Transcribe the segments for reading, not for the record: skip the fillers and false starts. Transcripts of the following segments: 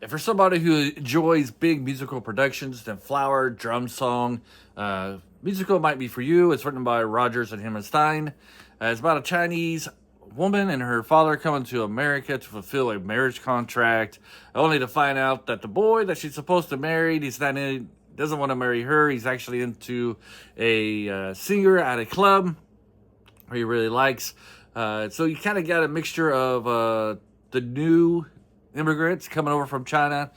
if you're somebody who enjoys big musical productions, then Flower Drum Song musical might be for you. It's written by Rogers and Hammerstein. It's about a Chinese woman and her father coming to America to fulfill a marriage contract, only to find out that the boy that she's supposed to marry, doesn't want to marry her. He's actually into a singer at a club where he really likes. So you kind of got a mixture of the new immigrants coming over from China,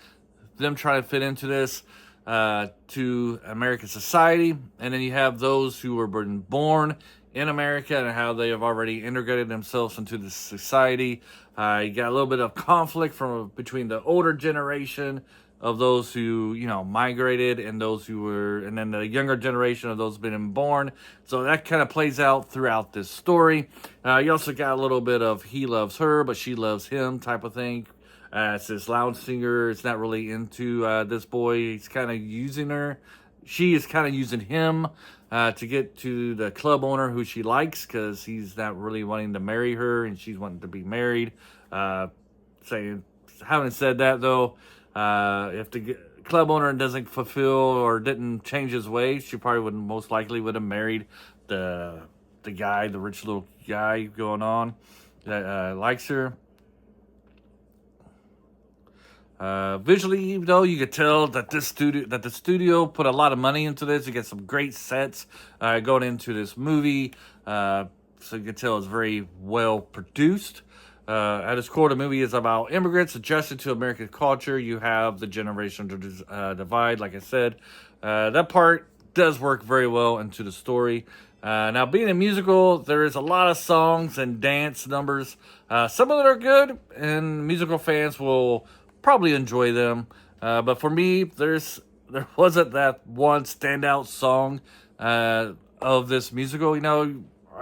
them trying to fit into this to American society, and then you have those who were born in America and how they have already integrated themselves into the society. You got a little bit of conflict from between the older generation of those who migrated and those who were, and then the younger generation of those being born. So that kind of plays out throughout this story. You also got a little bit of he loves her but she loves him type of thing. It's this lounge singer. It's not really into this boy. He's kind of using her. She is kind of using him to get to the club owner who she likes, because he's not really wanting to marry her and she's wanting to be married. Having said that, though, if the club owner doesn't fulfill or didn't change his ways, she probably most likely would have married the guy, the rich little guy going on that likes her. Visually, though, you could tell that the studio put a lot of money into this. You get some great sets going into this movie, so you can tell it's very well produced. At its core, the movie is about immigrants adjusting to American culture. You have the generational divide, like I said. That part does work very well into the story. Now, being a musical, there is a lot of songs and dance numbers. Some of them are good, and musical fans will probably enjoy them. But for me, there wasn't that one standout song of this musical.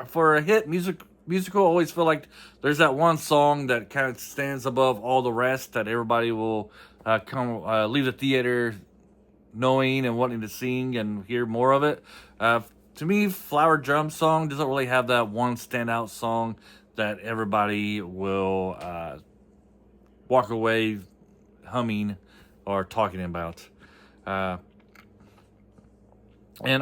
For a hit musical, I always feel like there's that one song that kind of stands above all the rest that everybody will leave the theater knowing and wanting to sing and hear more of it. To me, Flower Drum Song doesn't really have that one standout song that everybody will walk away humming or talking about. And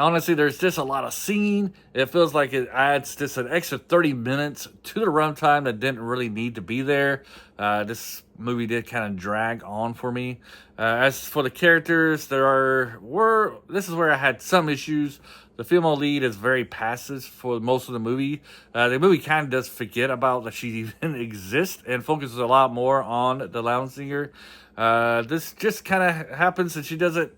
honestly, there's just a lot of singing. It feels like it adds just an extra 30 minutes to the runtime that didn't really need to be there. This movie did kind of drag on for me. As for the characters, this is where I had some issues. The female lead is very passive for most of the movie. The movie kind of does forget about that she even exists and focuses a lot more on the lounge singer. This just kind of happens that she doesn't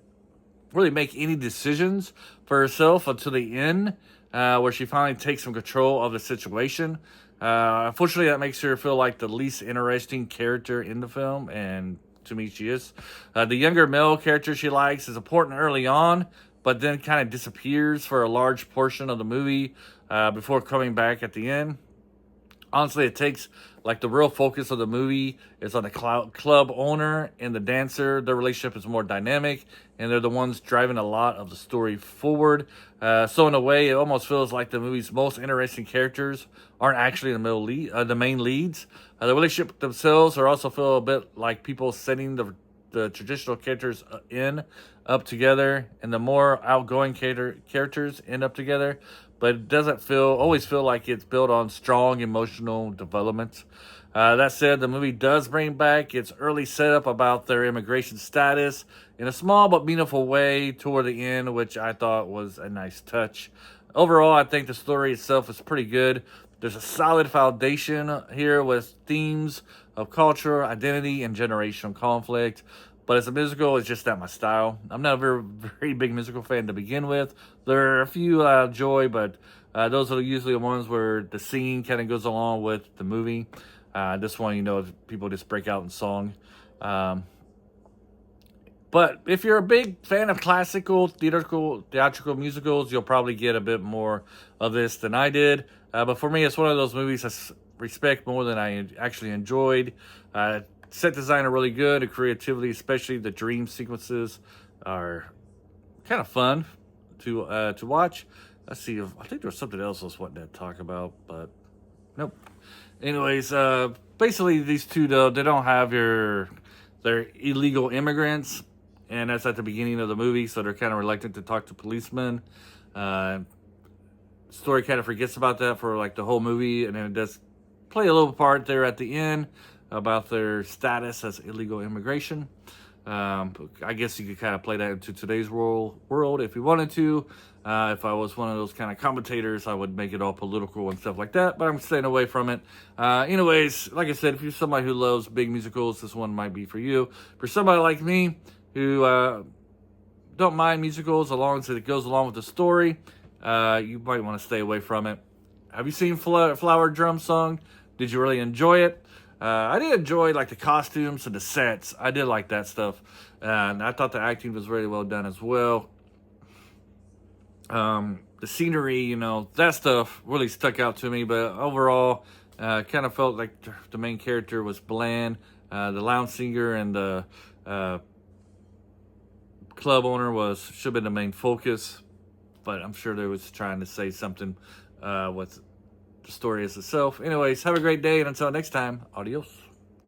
really make any decisions for herself until the end, where she finally takes some control of the situation. Unfortunately, that makes her feel like the least interesting character in the film, and to me, she is. The younger male character she likes is important early on, but then kind of disappears for a large portion of the movie before coming back at the end. Honestly, it takes the real focus of the movie is on the club owner and the dancer. Their relationship is more dynamic, and they're the ones driving a lot of the story forward. So in a way, it almost feels like the movie's most interesting characters aren't actually the main leads. The relationship themselves are also feel a bit like people setting the traditional characters up together, and the more outgoing characters end up together. But it doesn't always feel like it's built on strong emotional development. That said, the movie does bring back its early setup about their immigration status in a small but meaningful way toward the end, which I thought was a nice touch. Overall, I think the story itself is pretty good. There's a solid foundation here with themes of culture, identity, and generational conflict. But as a musical, it's just not my style. I'm not a very big musical fan to begin with. There are a few I enjoy, but those are usually the ones where the singing kind of goes along with the movie. This one, people just break out in song. But if you're a big fan of classical, theatrical musicals, you'll probably get a bit more of this than I did. But for me, it's one of those movies I respect more than I actually enjoyed. Set design are really good. The creativity, especially the dream sequences, are kind of fun to watch. Let's see. I think there was something else I was wanting to talk about, but nope. Anyways, basically these two, though, they don't have they're illegal immigrants, and that's at the beginning of the movie, so they're kind of reluctant to talk to policemen. Story kind of forgets about that for like the whole movie, and then it does play a little part there at the end about their status as illegal immigration. I guess you could kind of play that into today's world if you wanted to. If I was one of those kind of commentators, I would make it all political and stuff like that, but I'm staying away from it. Anyways, like I said, if you're somebody who loves big musicals, this one might be for you. For somebody like me who don't mind musicals as long as it goes along with the story, you might want to stay away from it. Have you seen Flower Drum Song? Did you really enjoy it? I did enjoy like the costumes and the sets. I did like that stuff, and I thought the acting was really well done as well. The scenery, that stuff really stuck out to me. But overall, kind of felt like the main character was bland. The lounge singer and the club owner should have been the main focus. But I'm sure they was trying to say something with the story as itself. Anyways, have a great day, and until next time, adios.